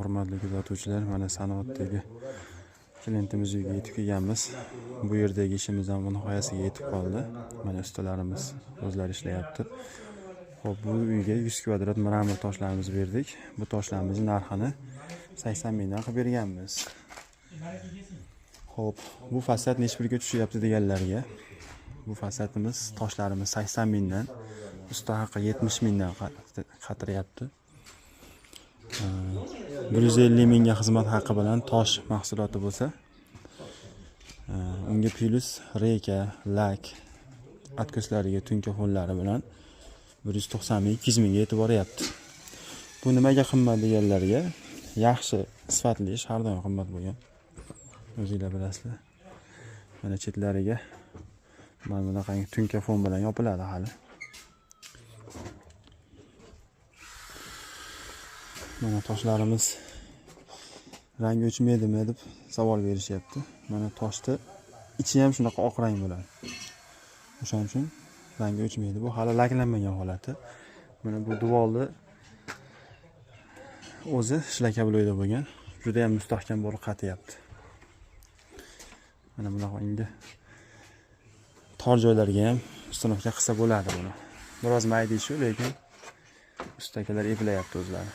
hurmatli kuzatuvchilar, mana Sanoatdagi klientimiz uyiga yetib kelganmiz. Bu yerdagi ishimiz ham nihoyasiga yetib qoldi. Mana ustalarimiz o'zlari ishlayapti. Xo'p, bu uyga 100 kvadrat mramor toshlarimizni berdik. Bu toshlarimizni narxini 80 mingdan qilib berganmiz. Xo'p, bu fasad necha pulga tushyapti deganlarga, bu fasadimiz toshlarimiz 80 mingdan, usta haqqi 70 mingdan qatiryapti. 150 mingga xizmat haqqi bilan tosh mahsuloti bo'lsa, unga plus reka, lak, atkoslariga tunka fonlari bilan 190 ming, 200 mingga yetib boryapti. Bu nimaga qimmat deganlarga, yaxshi, sifatli ish har doim qimmat bo'lgan. O'zingizlar bilasizlar. Mana chetlariga mana bunaqangi tunka fon bilan yopiladi hali. Mana toshlarimiz rangi o'chmaydimi deb savol berishyapti. Mana toshda ichi ham shunaqa oq rang bo'ladi. O'shaning uchun rangi o'chmaydi. Bu hali laklanmagan holati. Mana bu divolni o'zi shlakabloyda bo'lgan. Juda ham mustahkam bo'lib qatyapti. Mana bunaqangi tor joylarga ham ustanovka qilsa bo'ladi buni. Biroz mayda ish, lekin ustakalar eplayapti o'zlari.